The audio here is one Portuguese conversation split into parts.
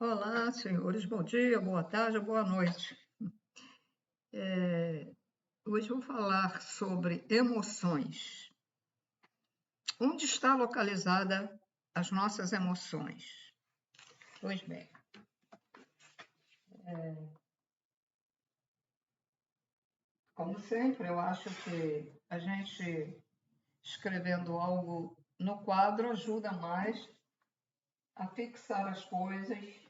Olá, senhores, bom dia, boa tarde, boa noite. Hoje vou falar sobre emoções. Onde está localizada as nossas emoções? Pois bem, como sempre, eu acho que a gente escrevendo algo no quadro ajuda mais a fixar as coisas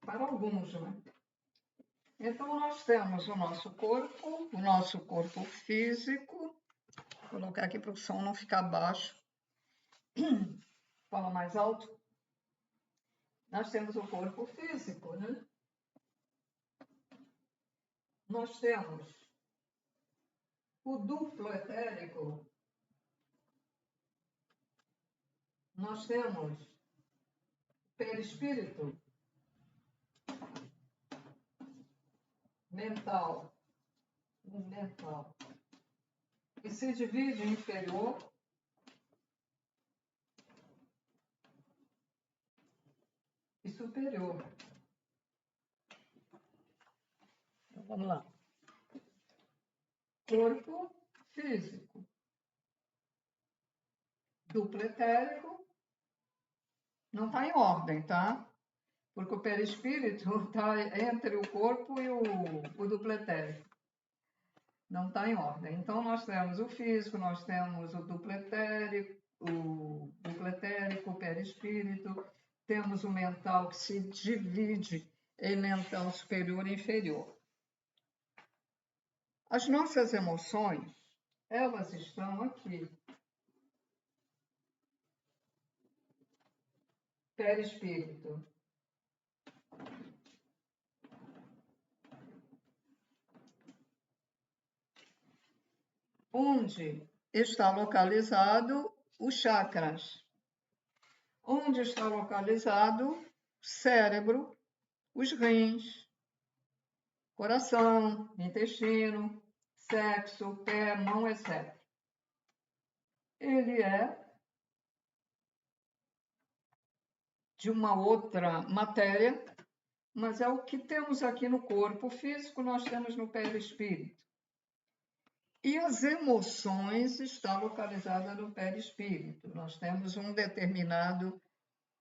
para alguns, né? Então, nós temos o nosso corpo físico. Vou colocar aqui para o som não ficar baixo. Fala mais alto. Nós temos o corpo físico, né? Nós temos o duplo etérico. Nós temos perispírito, mental, que se divide em inferior e superior. Então, vamos lá. Corpo físico, duplo etérico, não está em ordem, tá? Porque o perispírito está entre o corpo e o duplo etérico. Não está em ordem. Então, nós temos o físico, nós temos o duplo etérico, o perispírito, temos o mental que se divide em mental superior e inferior. As nossas emoções, elas estão aqui. Perispírito. Onde está localizado os chakras? Onde está localizado o cérebro, os rins, coração, intestino, sexo, pé, mão, etc. Ele é de uma outra matéria, mas é o que temos aqui no corpo físico, nós temos no perispírito. E as emoções estão localizadas no perispírito. Nós temos um determinado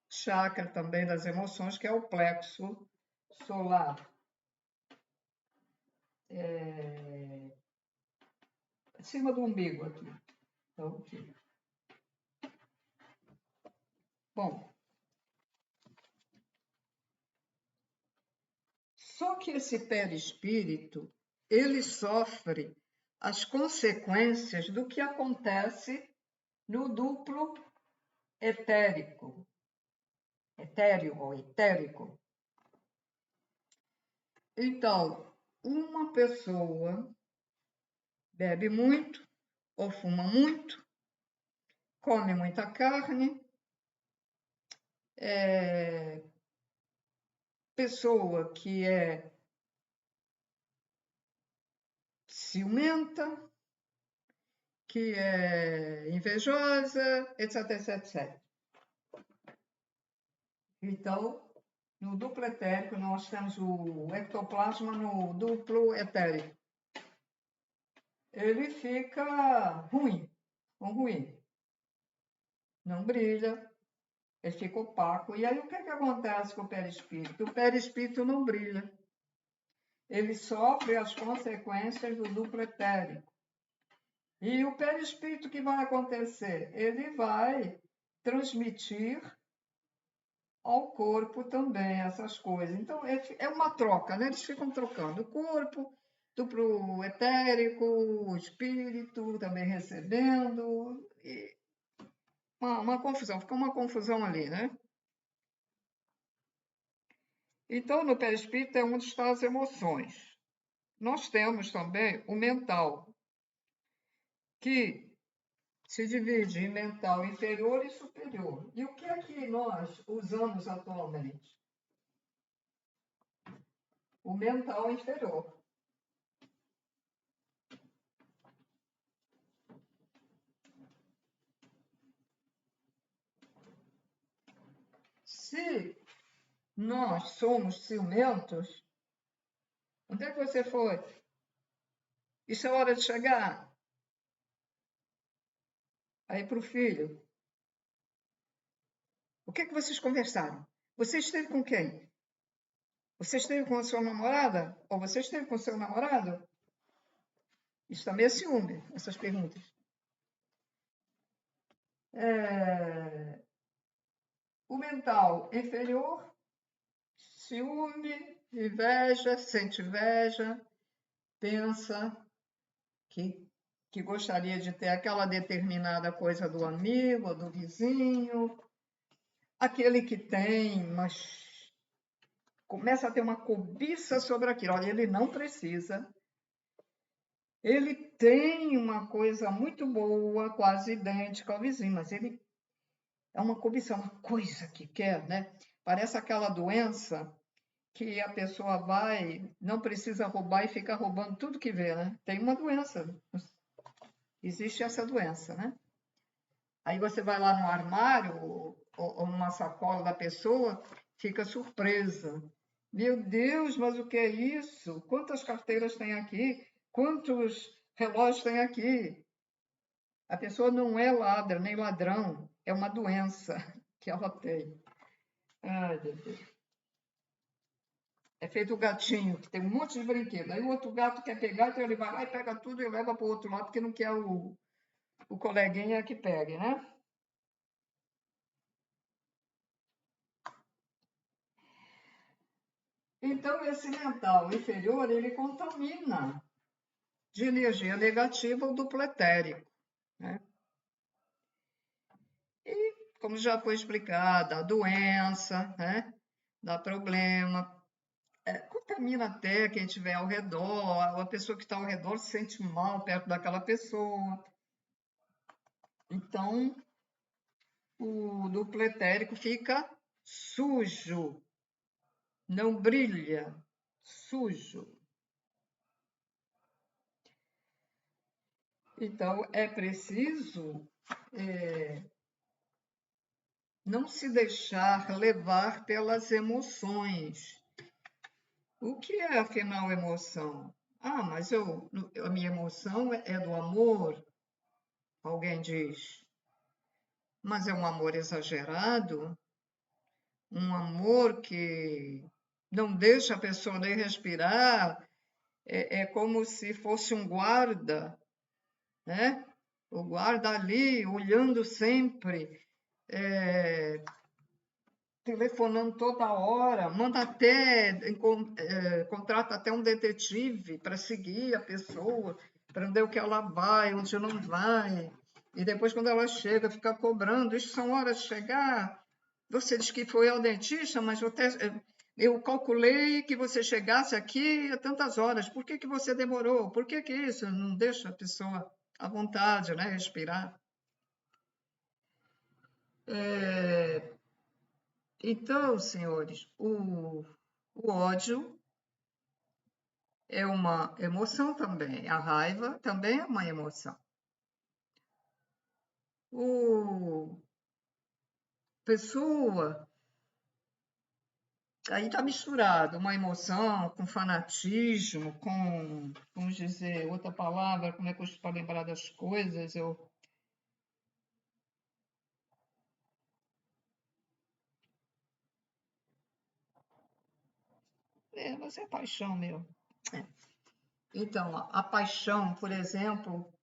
chakra também das emoções, que é o plexo solar. Acima do umbigo aqui. Então, aqui. Bom, só que esse perispírito, ele sofre as consequências do que acontece no duplo etérico. Etéreo ou etérico. Então, uma pessoa bebe muito ou fuma muito, come muita carne, pessoa que é ciumenta, que é invejosa, etc, etc, etc. Então, no duplo etérico, nós temos o ectoplasma no duplo etérico. Ele fica ruim, não brilha, ele fica opaco. E aí, o que acontece com o perispírito? O perispírito não brilha. Ele sofre as consequências do duplo etérico. E o perispírito, que vai acontecer? Ele vai transmitir ao corpo também essas coisas. Então, é uma troca, né? Eles ficam trocando o corpo, duplo etérico, o espírito também recebendo. E uma confusão, fica uma confusão ali, né? Então, no perispírito é onde estão as emoções. Nós temos também o mental, que se divide em mental inferior e superior. E o que é que nós usamos atualmente? O mental inferior. Se nós somos ciumentos, onde é que você foi? Isso é hora de chegar. Aí para o filho. O que é que vocês conversaram? Você esteve com quem? Você esteve com a sua namorada? Ou você esteve com o seu namorado? Isso também é ciúme, essas perguntas. O mental inferior, ciúme, inveja, sente inveja, pensa que gostaria de ter aquela determinada coisa do amigo, do vizinho, aquele que tem, mas começa a ter uma cobiça sobre aquilo. Olha, ele não precisa. Ele tem uma coisa muito boa, quase idêntica ao vizinho, mas ele é uma cobiça, uma coisa que quer, né? Parece aquela doença que a pessoa vai, não precisa roubar e fica roubando tudo que vê, né? Tem uma doença. Existe essa doença, né? Aí você vai lá no armário ou numa sacola da pessoa, fica surpresa. Meu Deus, mas o que é isso? Quantas carteiras tem aqui? Quantos relógios tem aqui? A pessoa não é ladra nem ladrão, é uma doença que ela tem. Ai, meu Deus. É feito o gatinho, que tem um monte de brinquedo. Aí o outro gato quer pegar, então ele vai lá e pega tudo e leva para o outro lado, porque não quer o coleguinha que pegue, né? Então, esse mental inferior, ele contamina de energia negativa o duplo etérico, né? E, como já foi explicado, a doença, né? Dá problema, contamina até quem estiver ao redor, a pessoa que está ao redor se sente mal perto daquela pessoa. Então, o duplo etérico fica sujo, não brilha, sujo. Então, é preciso não se deixar levar pelas emoções. O que é, afinal, emoção? Ah, mas a minha emoção é do amor, alguém diz. Mas é um amor exagerado, um amor que não deixa a pessoa nem respirar, é como se fosse um guarda, né? O guarda ali, olhando sempre, telefonando toda hora, manda até, contrata até um detetive para seguir a pessoa, para ver o que ela vai, onde não vai. E depois, quando ela chega, fica cobrando. Isso são horas de chegar. Você diz que foi ao dentista, mas eu calculei que você chegasse aqui a tantas horas. Por que você demorou? Por que isso? Não deixa a pessoa à vontade, né? Respirar. Então, senhores, o ódio é uma emoção também. A raiva também é uma emoção. O pessoa, aí está misturado uma emoção com fanatismo, com, vamos dizer, outra palavra, como é que eu estou para lembrar das coisas? Mas é paixão meu. Então, a paixão, por exemplo,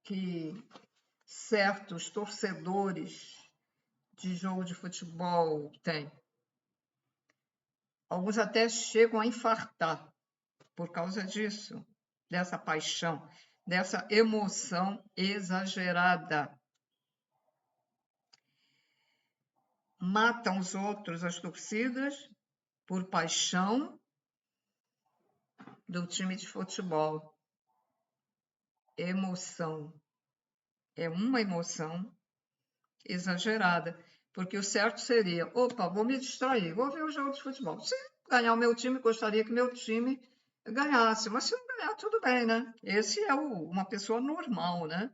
que certos torcedores de jogo de futebol têm. Alguns até chegam a infartar por causa disso, dessa paixão, dessa emoção exagerada. Matam os outros, as torcidas, por paixão do time de futebol. Emoção. É uma emoção exagerada, porque o certo seria, opa, vou me distrair, vou ver o jogo de futebol. Se ganhar o meu time, gostaria que meu time ganhasse, mas se não ganhar, tudo bem, né? Esse é uma pessoa normal, né?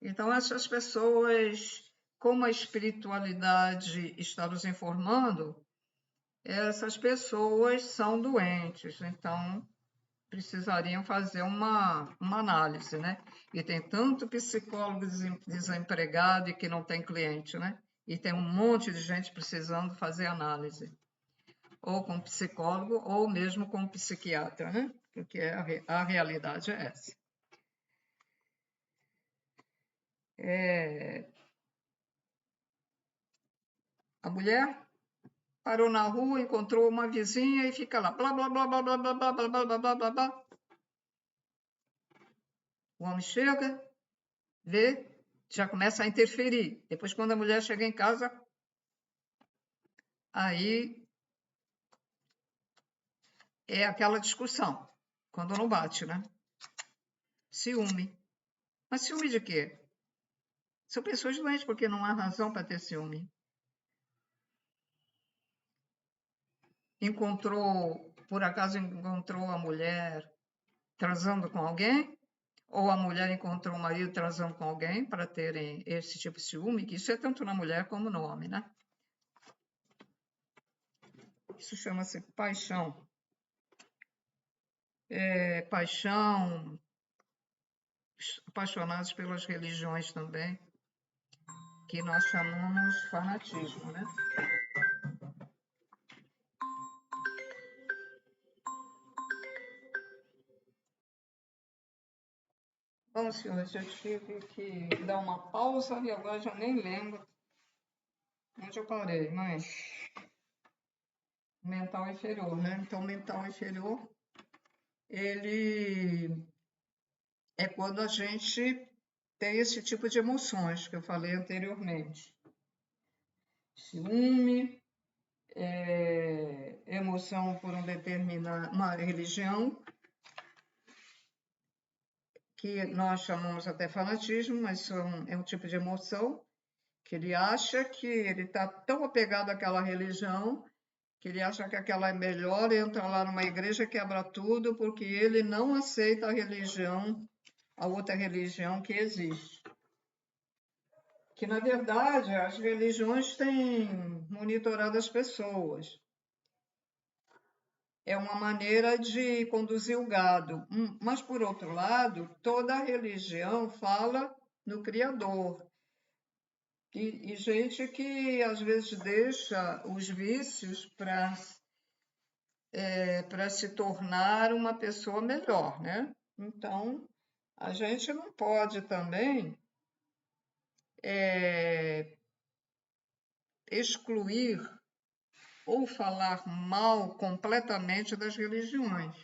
Então, essas pessoas como a espiritualidade está nos informando, essas pessoas são doentes, então precisariam fazer uma análise, né? E tem tanto psicólogo desempregado e que não tem cliente, né? E tem um monte de gente precisando fazer análise, ou com psicólogo, ou mesmo com psiquiatra, né? Porque a realidade é essa. A mulher parou na rua, encontrou uma vizinha e fica lá, blá, blá, blá, blá, blá, blá, blá, blá, blá, blá, blá, blá. O homem chega, vê, já começa a interferir. Depois, quando a mulher chega em casa, aí é aquela discussão, quando não bate, né? Ciúme. Mas ciúme de quê? São pessoas doentes, porque não há razão para ter ciúme. Por acaso encontrou a mulher transando com alguém? Ou a mulher encontrou o marido transando com alguém para terem esse tipo de ciúme? Que isso é tanto na mulher como no homem, né? Isso chama-se paixão. Paixão, apaixonados pelas religiões também, que nós chamamos fanatismo, né? Bom, senhores, eu tive que dar uma pausa e agora já nem lembro onde eu parei, mas mental inferior, né? Então, mental inferior, ele é quando a gente tem esse tipo de emoções que eu falei anteriormente. Ciúme, emoção por uma religião, que nós chamamos até fanatismo, mas é um tipo de emoção que ele acha que ele está tão apegado àquela religião que ele acha que aquela é melhor, entra lá numa igreja, quebra tudo, porque ele não aceita a religião, a outra religião que existe. Que, na verdade, as religiões têm monitorado as pessoas. É uma maneira de conduzir o gado. Mas, por outro lado, toda religião fala no Criador. E gente que, às vezes, deixa os vícios para se tornar uma pessoa melhor, né? Então, a gente não pode também excluir ou falar mal completamente das religiões.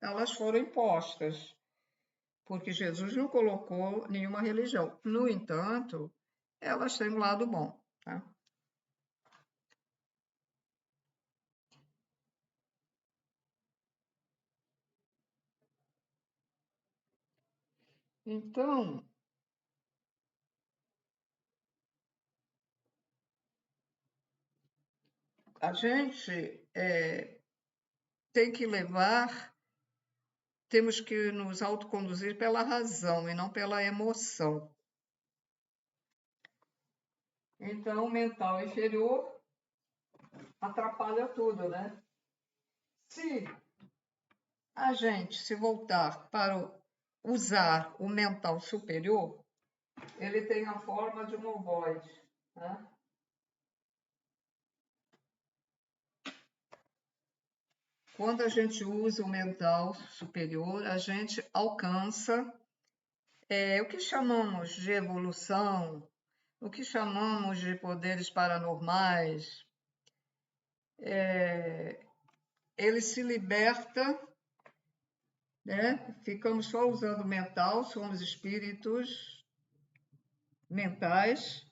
Elas foram impostas, porque Jesus não colocou nenhuma religião. No entanto, elas têm um lado bom, tá? Então, a gente tem que temos que nos autoconduzir pela razão e não pela emoção. Então, o mental inferior atrapalha tudo, né? Se a gente se voltar para usar o mental superior, ele tem a forma de um ovoide, né? Quando a gente usa o mental superior, a gente alcança o que chamamos de evolução, o que chamamos de poderes paranormais. Ele se liberta, né? Ficamos só usando o mental, somos espíritos mentais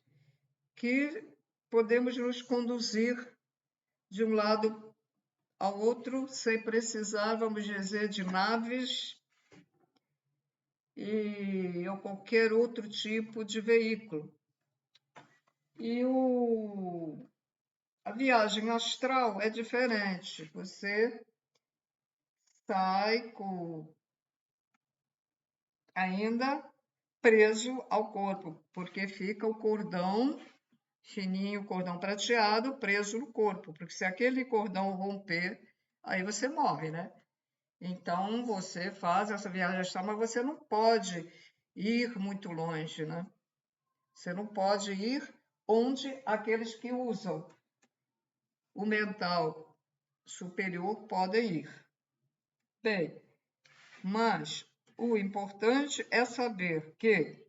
que podemos nos conduzir de um lado ao outro sem precisar, vamos dizer, de naves ou qualquer outro tipo de veículo. E a viagem astral é diferente. Você sai ainda preso ao corpo, porque fica o cordão fininho, cordão prateado, preso no corpo, porque se aquele cordão romper, aí você morre, né? Então, você faz essa viagem astral, mas você não pode ir muito longe, né? Você não pode ir onde aqueles que usam o mental superior podem ir. Bem, mas o importante é saber que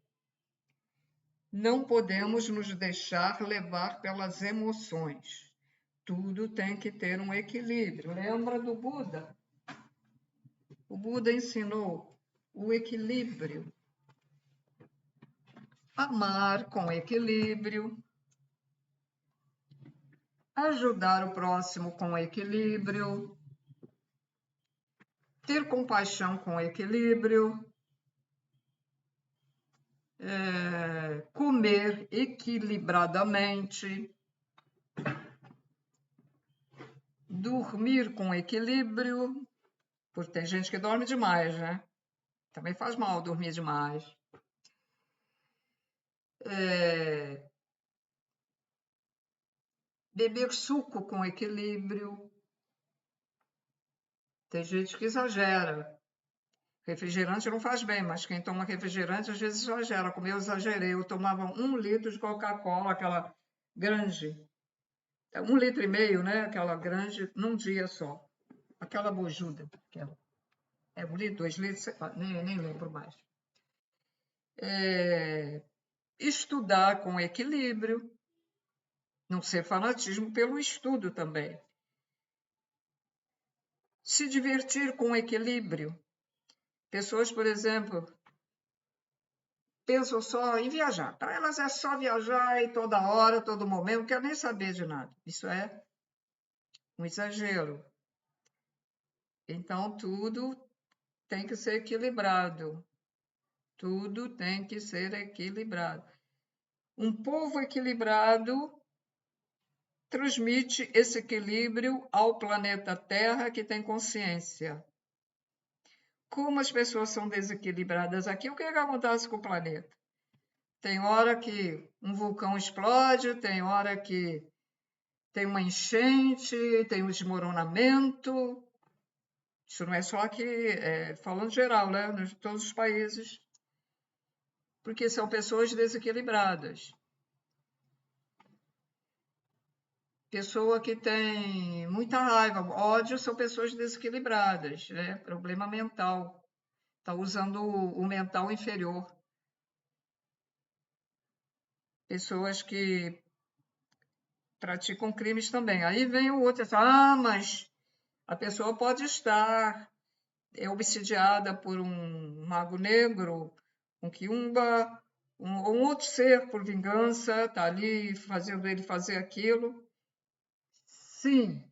não podemos nos deixar levar pelas emoções. Tudo tem que ter um equilíbrio. Lembra do Buda? O Buda ensinou o equilíbrio. Amar com equilíbrio, ajudar o próximo com equilíbrio, ter compaixão com equilíbrio, comer equilibradamente, dormir com equilíbrio, porque tem gente que dorme demais, né? Também faz mal dormir demais. Beber suco com equilíbrio. Tem gente que exagera. Refrigerante não faz bem, mas quem toma refrigerante às vezes exagera. Como eu exagerei, eu tomava 1 litro de Coca-Cola, aquela grande. 1,5 litro, né? Aquela grande, num dia só. Aquela bojuda. Aquela. 1 litro, 2 litros, nem lembro mais. Estudar com equilíbrio. Não ser fanatismo pelo estudo também. Se divertir com equilíbrio. Pessoas, por exemplo, pensam só em viajar. Para elas é só viajar e toda hora, todo momento, não quer nem saber de nada. Isso é um exagero. Então, tudo tem que ser equilibrado. Tudo tem que ser equilibrado. Um povo equilibrado transmite esse equilíbrio ao planeta Terra, que tem consciência. Como as pessoas são desequilibradas aqui, o que acontece com o planeta? Tem hora que um vulcão explode, tem hora que tem uma enchente, tem um desmoronamento. Isso não é só aqui, falando geral, né? Em todos os países. Porque são pessoas desequilibradas. Pessoa que tem muita raiva, ódio, são pessoas desequilibradas, né? Problema mental. Está usando o mental inferior. Pessoas que praticam crimes também. Aí vem o outro, mas a pessoa pode estar obsidiada por um mago negro, um quiumba, um outro ser por vingança, está ali fazendo ele fazer aquilo. Sim,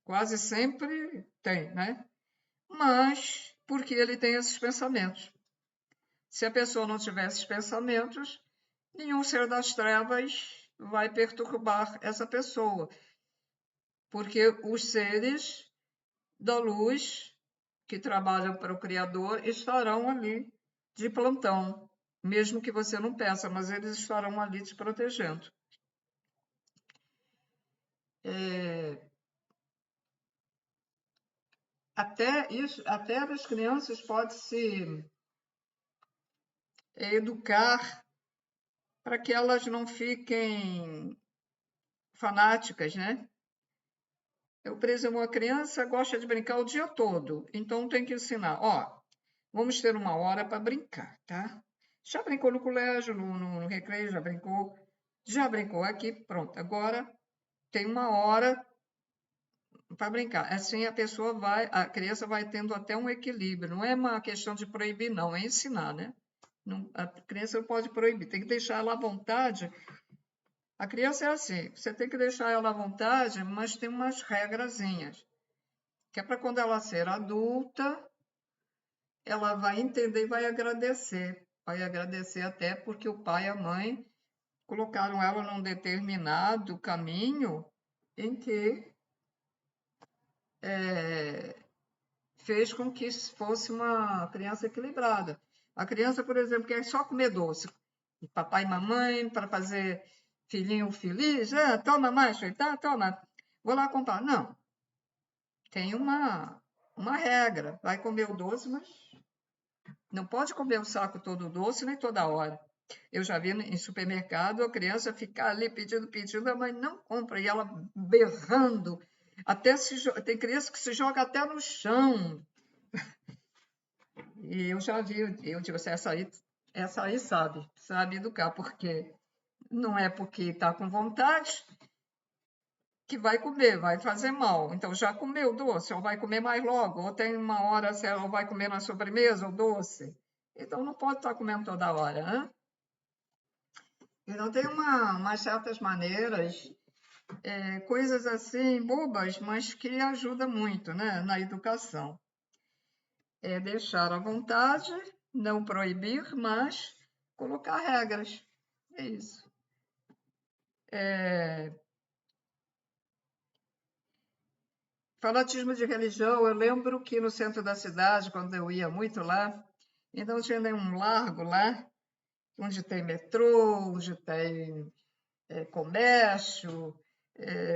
quase sempre tem, né? Mas porque ele tem esses pensamentos. Se a pessoa não tiver esses pensamentos, nenhum ser das trevas vai perturbar essa pessoa. Porque os seres da luz que trabalham para o Criador estarão ali de plantão, mesmo que você não peça, mas eles estarão ali te protegendo. Até as crianças podem se educar para que elas não fiquem fanáticas, né? Eu, por exemplo, uma criança gosta de brincar o dia todo, então tem que ensinar, vamos ter uma hora para brincar, tá? Já brincou no colégio, no recreio, já brincou aqui, pronto. Agora tem uma hora para brincar. Assim a criança vai tendo até um equilíbrio. Não é uma questão de proibir, não, é ensinar, né? Não, a criança não pode proibir, tem que deixar ela à vontade. A criança é assim, você tem que deixar ela à vontade, mas tem umas regrazinhas. Que é para quando ela ser adulta, ela vai entender e vai agradecer. Vai agradecer até porque o pai e a mãe colocaram ela num determinado caminho em que fez com que fosse uma criança equilibrada. A criança, por exemplo, quer só comer doce. E papai e mamãe, para fazer filhinho feliz, toma mais, tá, toma, vou lá comprar. Não, tem uma regra, vai comer o doce, mas não pode comer o saco todo doce nem toda hora. Eu já vi em supermercado a criança ficar ali pedindo, a mãe não compra, e ela berrando, tem criança que se joga até no chão. E eu já vi, eu digo assim, essa aí sabe educar, porque não é porque está com vontade que vai comer, vai fazer mal. Então já comeu doce, ou vai comer mais logo, ou tem uma hora, se ela vai comer na sobremesa o doce. Então não pode estar comendo toda hora, né? Então tem umas certas maneiras, coisas assim bobas, mas que ajudam muito, né, na educação. É deixar à vontade, não proibir, mas colocar regras. É isso. Fanatismo de religião, eu lembro que no centro da cidade, quando eu ia muito lá, então tinha um largo lá, onde tem metrô, onde tem comércio,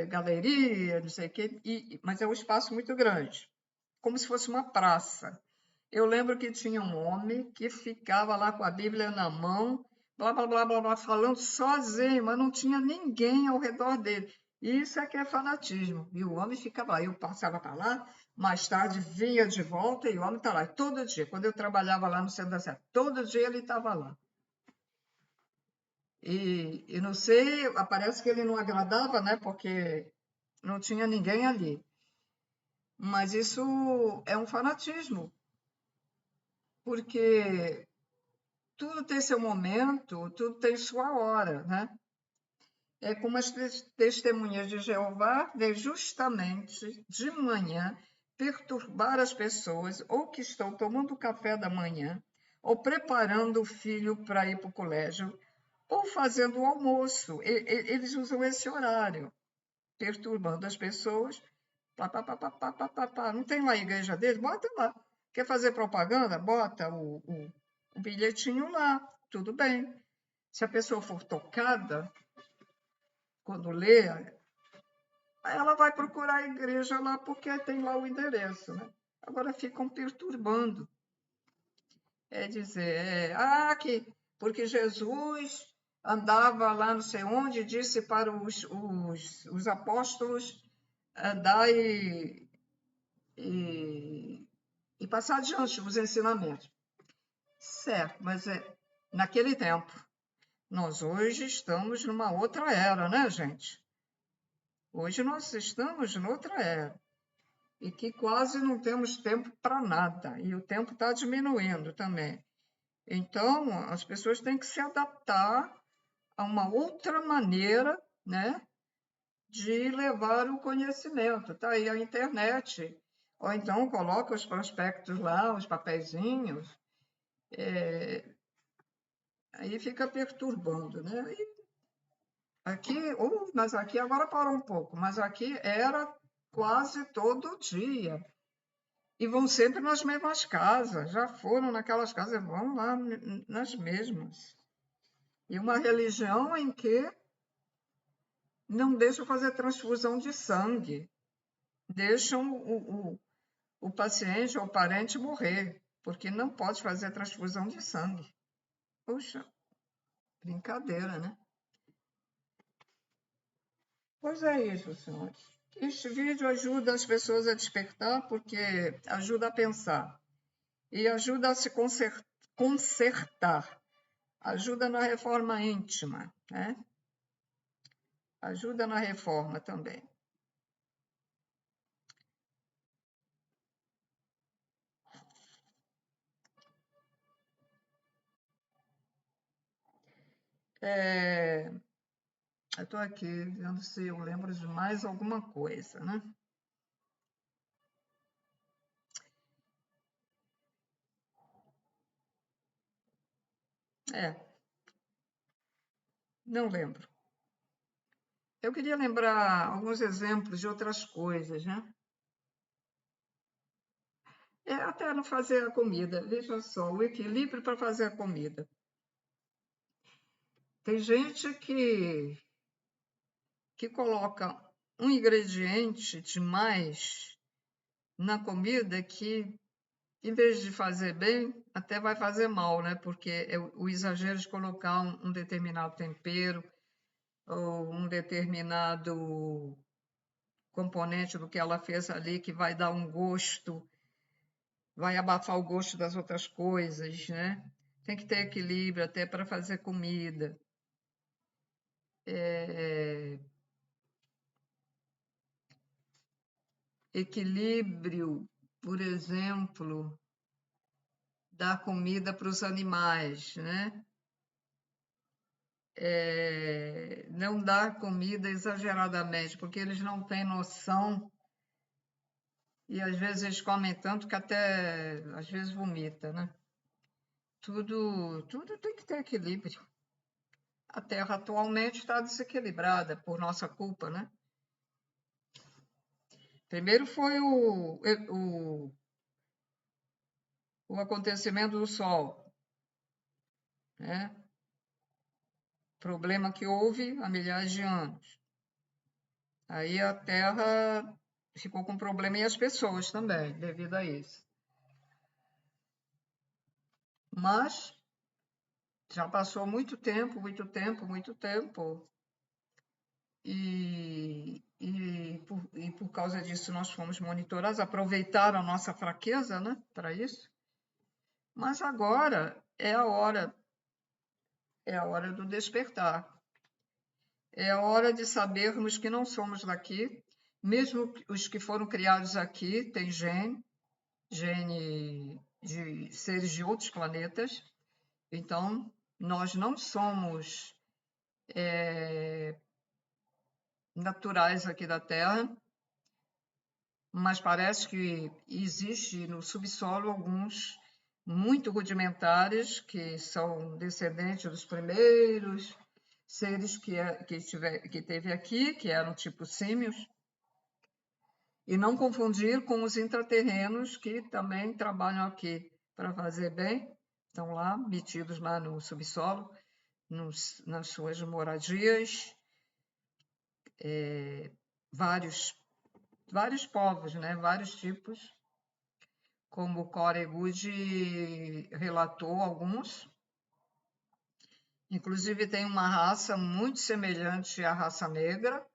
galeria, não sei o quê, mas é um espaço muito grande, como se fosse uma praça. Eu lembro que tinha um homem que ficava lá com a Bíblia na mão, blá, blá, blá, blá, blá, falando sozinho, mas não tinha ninguém ao redor dele. Isso é que é fanatismo. E o homem ficava lá. Eu passava para lá, mais tarde vinha de volta e o homem está lá. Todo dia, quando eu trabalhava lá no centro da cidade, todo dia ele estava lá. E não sei, parece que ele não agradava, né? Porque não tinha ninguém ali. Mas isso é um fanatismo, porque tudo tem seu momento, tudo tem sua hora, né? É como as testemunhas de Jeová vêm justamente de manhã perturbar as pessoas ou que estão tomando café da manhã, ou preparando o filho para ir para o colégio, ou fazendo o almoço. Eles usam esse horário, perturbando as pessoas. Pá, pá, pá, pá, pá, pá, pá, pá. Não tem lá a igreja deles? Bota lá. Quer fazer propaganda? Bota o bilhetinho lá. Tudo bem. Se a pessoa for tocada, quando lê, ela vai procurar a igreja lá porque tem lá o endereço, né? Agora ficam perturbando. É dizer, porque Jesus andava lá não sei onde, disse para os apóstolos andar e passar adiante os ensinamentos. Certo, mas naquele tempo. Nós hoje estamos numa outra era, né, gente? Hoje nós estamos noutra era. E que quase não temos tempo para nada. E o tempo está diminuindo também. Então, as pessoas têm que se adaptar a uma outra maneira, né, de levar o conhecimento. Está aí a internet. Ou então coloca os prospectos lá, os papeizinhos. Aí fica perturbando, né? Aqui, mas aqui agora parou um pouco, mas aqui era quase todo dia. E vão sempre nas mesmas casas, já foram naquelas casas, vão lá nas mesmas. E uma religião em que não deixam fazer transfusão de sangue, deixam o paciente ou o parente morrer, porque não pode fazer transfusão de sangue. Puxa, brincadeira, né? Pois é isso, senhores. Este vídeo ajuda as pessoas a despertar, porque ajuda a pensar e ajuda a se consertar, ajuda na reforma íntima, né? Ajuda na reforma também. Eu estou aqui vendo se eu lembro de mais alguma coisa, né? Não lembro. Eu queria lembrar alguns exemplos de outras coisas, né? Até não fazer a comida. Veja só, o equilíbrio para fazer a comida. Tem gente que que coloca um ingrediente demais na comida que, em vez de fazer bem, até vai fazer mal, né? Porque é o exagero de colocar um determinado tempero ou um determinado componente do que ela fez ali que vai dar um gosto, vai abafar o gosto das outras coisas, né? Tem que ter equilíbrio até para fazer comida. Equilíbrio, por exemplo, dar comida para os animais, né? Não dar comida exageradamente, porque eles não têm noção e às vezes eles comem tanto que até às vezes vomita, né? Tudo tem que ter equilíbrio. A Terra atualmente está desequilibrada por nossa culpa, né? Primeiro foi o acontecimento do Sol, né? Problema que houve há milhares de anos. Aí a Terra ficou com problema e as pessoas também, devido a isso. Mas já passou muito tempo, muito tempo, muito tempo. E por causa disso nós fomos monitorados, aproveitaram a nossa fraqueza, né, para isso. Mas agora é a hora do despertar. É a hora de sabermos que não somos daqui, mesmo os que foram criados aqui têm gene de seres de outros planetas. Então, nós não somos naturais aqui da Terra, mas parece que existe no subsolo alguns muito rudimentares que são descendentes dos primeiros seres que teve aqui, que eram tipo símios, e não confundir com os intraterrenos que também trabalham aqui para fazer bem, estão lá, metidos lá no subsolo, nas suas moradias, vários povos, né? Vários tipos, como o Corey Goode relatou alguns. Inclusive tem uma raça muito semelhante à raça negra,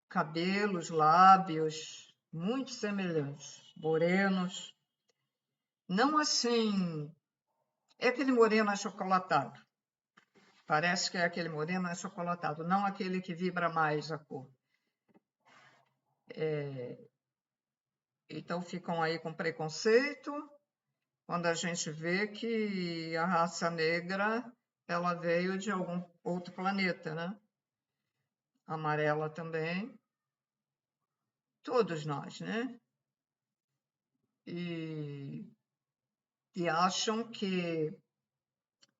cabelos, lábios, muito semelhantes, morenos. Não assim, é aquele moreno achocolatado. Parece que é aquele moreno achocolatado, não aquele que vibra mais a cor. Então ficam aí com preconceito, quando a gente vê que a raça negra ela veio de algum outro planeta, né? Amarela também, todos nós, né? E acham que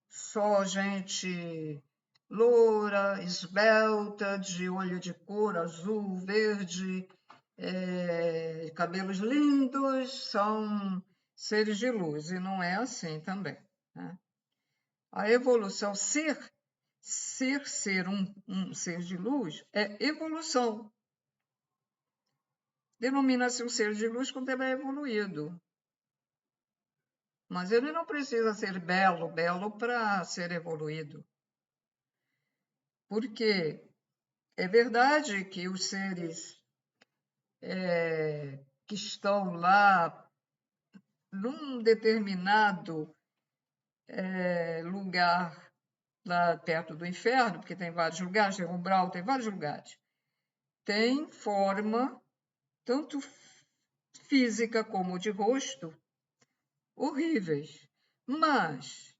só gente loura, esbelta, de olho de cor azul, verde, cabelos lindos, são seres de luz, e não é assim também, né? A evolução, ser um ser de luz, é evolução. Denomina-se um ser de luz quando ele é evoluído. Mas ele não precisa ser belo para ser evoluído. Porque é verdade que os seres que estão lá num determinado lugar lá perto do inferno, porque tem vários lugares, tem umbral, tem vários lugares, tem forma tanto física como de rosto horríveis, mas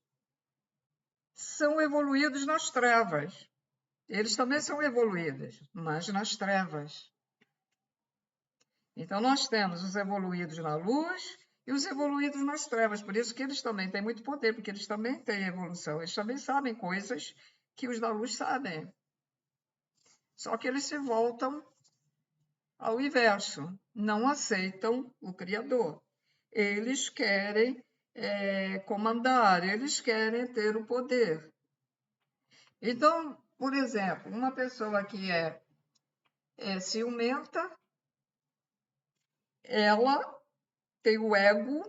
são evoluídos nas trevas. Eles também são evoluídos, mas nas trevas. Então, nós temos os evoluídos na luz e os evoluídos nas trevas. Por isso que eles também têm muito poder, porque eles também têm evolução. Eles também sabem coisas que os da luz sabem. Só que eles se voltam ao inverso. Não aceitam o Criador. Eles querem comandar, eles querem ter o poder. Então, por exemplo, uma pessoa que é é ciumenta, ela tem o ego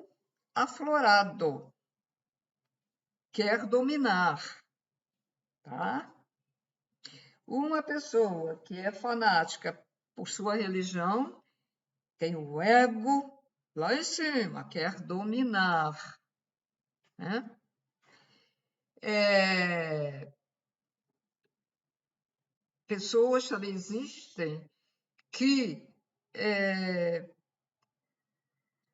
aflorado, quer dominar, tá? Uma pessoa que é fanática por sua religião tem o ego lá em cima, quer dominar, né? Pessoas também existem que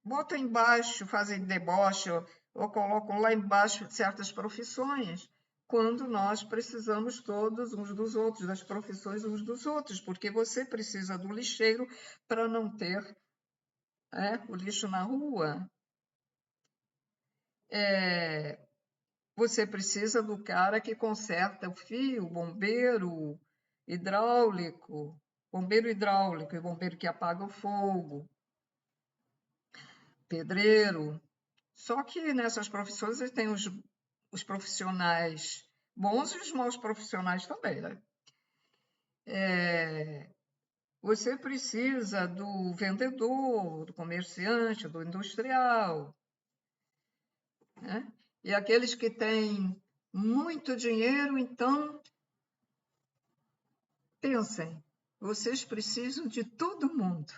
botam embaixo, fazem deboche ou colocam lá embaixo certas profissões, quando nós precisamos todos uns dos outros, das profissões uns dos outros, porque você precisa do lixeiro para não ter o lixo na rua. Você precisa do cara que conserta o fio, bombeiro hidráulico e bombeiro que apaga o fogo, pedreiro. Só que nessas profissões tem os profissionais bons e os maus profissionais também, né? Você precisa do vendedor, do comerciante, do industrial, né? E aqueles que têm muito dinheiro, então, pensem, vocês precisam de todo mundo.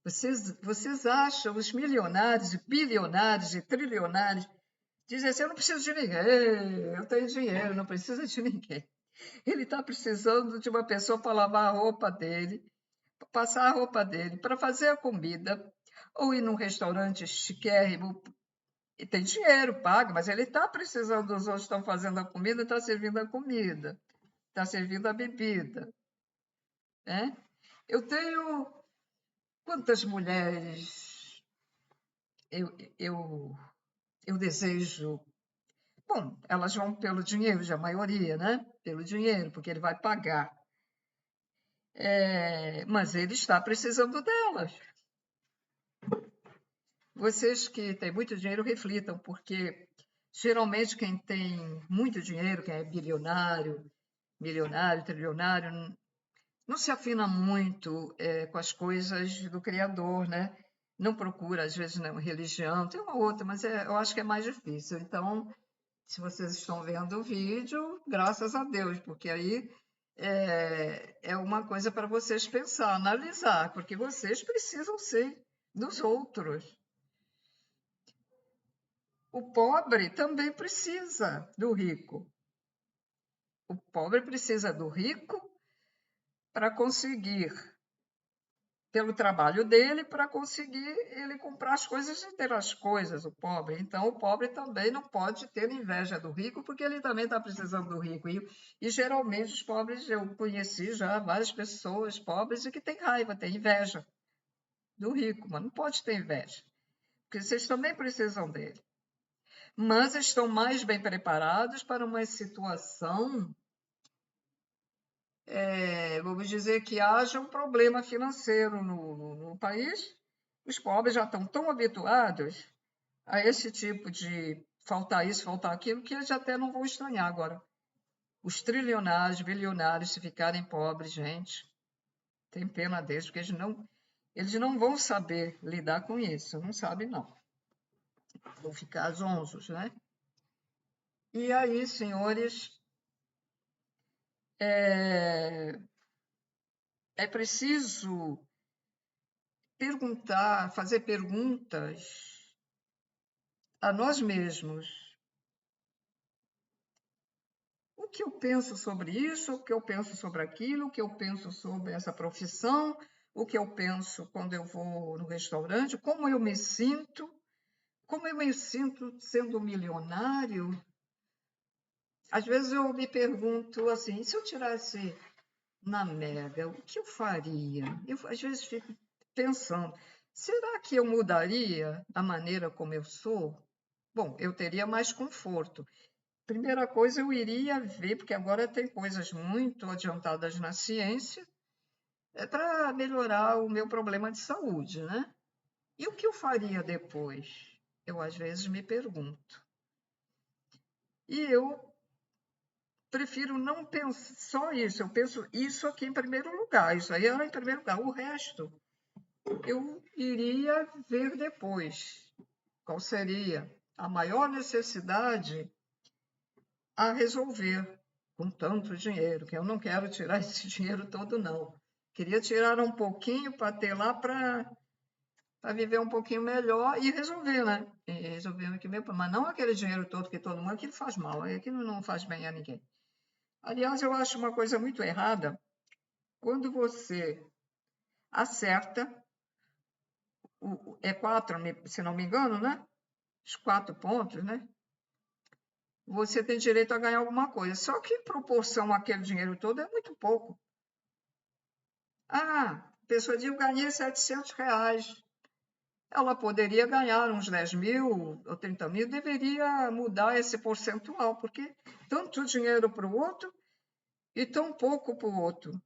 Vocês acham, os milionários, bilionários e trilionários, dizem assim, eu não preciso de ninguém, eu tenho dinheiro, não preciso de ninguém. Ele está precisando de uma pessoa para lavar a roupa dele, para passar a roupa dele, para fazer a comida, ou ir num restaurante chiquérrimo, e tem dinheiro, paga, mas ele está precisando, os outros estão fazendo a comida, está servindo a comida, está servindo a bebida. Né? Eu tenho... Quantas mulheres eu desejo... Bom, elas vão pelo dinheiro, já a maioria, né? Pelo dinheiro, porque ele vai pagar. Mas ele está precisando delas. Vocês que têm muito dinheiro, reflitam, porque geralmente quem tem muito dinheiro, quem é bilionário, milionário, trilionário, não se afina muito com as coisas do Criador, né? Não procura, às vezes, não, religião, tem uma outra, mas eu acho que é mais difícil. Então, se vocês estão vendo o vídeo, graças a Deus, porque aí é uma coisa para vocês pensar, analisar, porque vocês precisam ser dos outros. O pobre também precisa do rico. O pobre precisa do rico para conseguir, pelo trabalho dele, para conseguir ele comprar as coisas e ter as coisas, o pobre. Então, o pobre também não pode ter inveja do rico, porque ele também está precisando do rico. E geralmente os pobres, eu conheci já várias pessoas pobres e que têm raiva, têm inveja do rico, mas não pode ter inveja, porque vocês também precisam dele. Mas estão mais bem preparados para uma situação, vamos dizer, que haja um problema financeiro no país. Os pobres já estão tão habituados a esse tipo de faltar isso, faltar aquilo, que eles até não vão estranhar agora. Os trilionários, bilionários, se ficarem pobres, gente, tem pena deles, porque eles não vão saber lidar com isso, não sabem não. Vão ficar zonzos, né? E aí, senhores, é preciso perguntar, fazer perguntas a nós mesmos. O que eu penso sobre isso, o que eu penso sobre aquilo, o que eu penso sobre essa profissão, o que eu penso quando eu vou no restaurante, como eu me sinto sendo milionário. Às vezes eu me pergunto assim, se eu tirasse na Mega, o que eu faria? Eu às vezes fico pensando, será que eu mudaria a maneira como eu sou? Bom, eu teria mais conforto. Primeira coisa, eu iria ver, porque agora tem coisas muito adiantadas na ciência, para melhorar o meu problema de saúde, né? E o que eu faria depois? Eu às vezes me pergunto. E eu prefiro não pensar só isso. Eu penso isso aqui em primeiro lugar. Isso aí era em primeiro lugar. O resto eu iria ver depois. Qual seria a maior necessidade a resolver com tanto dinheiro, que eu não quero tirar esse dinheiro todo, não. Queria tirar um pouquinho para ter lá para viver um pouquinho melhor e resolver, né? E resolver aqui mesmo, mas não aquele dinheiro todo que todo mundo, aquilo faz mal, aquilo não faz bem a ninguém. Aliás, eu acho uma coisa muito errada quando você acerta, é 4, se não me engano, né? Os 4 pontos, né? Você tem direito a ganhar alguma coisa. Só que em proporção àquele dinheiro todo é muito pouco. Ah, a pessoa diz, eu ganhei R$700. Ela poderia ganhar uns 10 mil ou 30 mil, deveria mudar esse percentual, porque tanto dinheiro para o outro e tão pouco para o outro.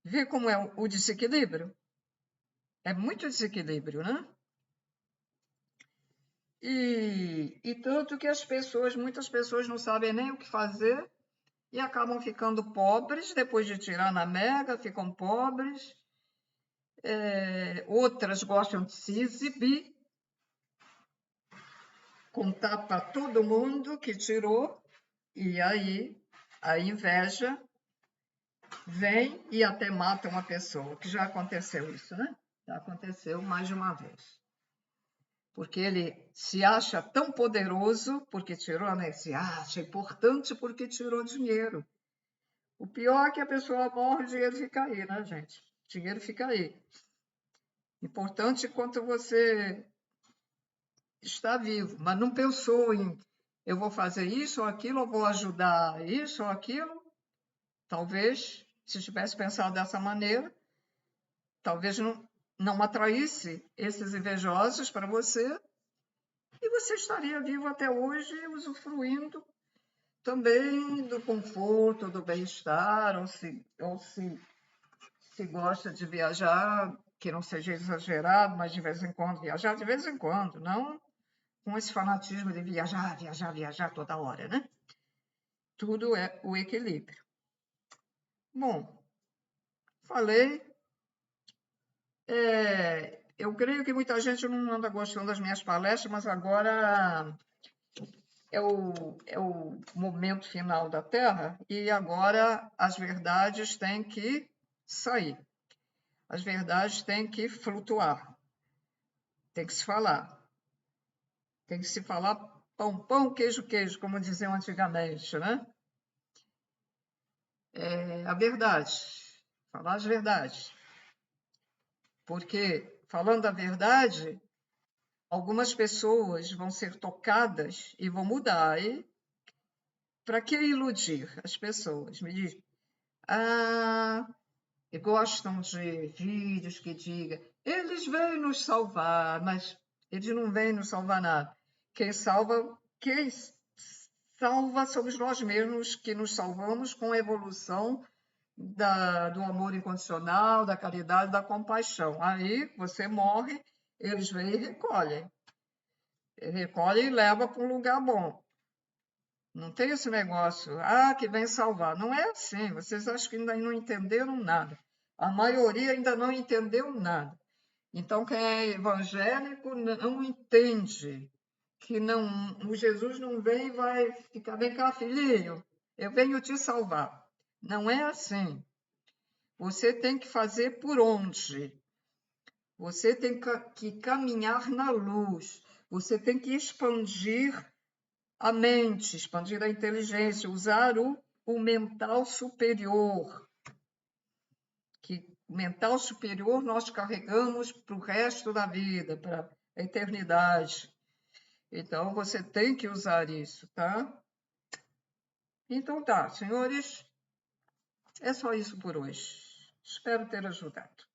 Vê como é o desequilíbrio? É muito desequilíbrio, né? E tanto que muitas pessoas não sabem nem o que fazer e acabam ficando pobres, depois de tirar na mega, ficam pobres. Outras gostam de se exibir, contar para todo mundo que tirou, e aí a inveja vem e até mata uma pessoa, que já aconteceu isso, né? Já aconteceu mais de uma vez. Porque ele se acha tão poderoso porque tirou, né? Se acha importante porque tirou dinheiro. O pior é que a pessoa morre, o dinheiro fica aí, né, gente? O dinheiro fica aí. Importante enquanto você está vivo, mas não pensou em eu vou fazer isso ou aquilo, eu vou ajudar isso ou aquilo. Talvez, se tivesse pensado dessa maneira, talvez não atraísse esses invejosos para você e você estaria vivo até hoje, usufruindo também do conforto, do bem-estar, se gosta de viajar, que não seja exagerado, mas de vez em quando viajar, de vez em quando, não com esse fanatismo de viajar, viajar, viajar toda hora, né? Tudo é o equilíbrio. Bom, falei. Eu creio que muita gente não anda gostando das minhas palestras, mas agora é o momento final da Terra e agora as verdades têm que sair. As verdades têm que flutuar. Tem que se falar. Tem que se falar pão, pão, queijo, queijo, como diziam antigamente, né? A verdade. Falar as verdades. Porque, falando a verdade, algumas pessoas vão ser tocadas e vão mudar. E para que iludir as pessoas? Me diz. E gostam de vídeos que digam, eles vêm nos salvar, mas eles não vêm nos salvar nada. Quem salva somos nós mesmos que nos salvamos com a evolução do amor incondicional, da caridade, da compaixão. Aí você morre, eles vêm e recolhem. Recolhem e levam para um lugar bom. Não tem esse negócio, que vem salvar. Não é assim, vocês acham que ainda não entenderam nada. A maioria ainda não entendeu nada. Então, quem é evangélico não entende que o Jesus não vem e vai ficar, vem cá, filhinho, eu venho te salvar. Não é assim. Você tem que fazer por onde? Você tem que caminhar na luz. Você tem que expandir a mente, expandir a inteligência, usar o mental superior. Que o mental superior nós carregamos para o resto da vida, para a eternidade. Então, você tem que usar isso, tá? Então tá, senhores, é só isso por hoje. Espero ter ajudado.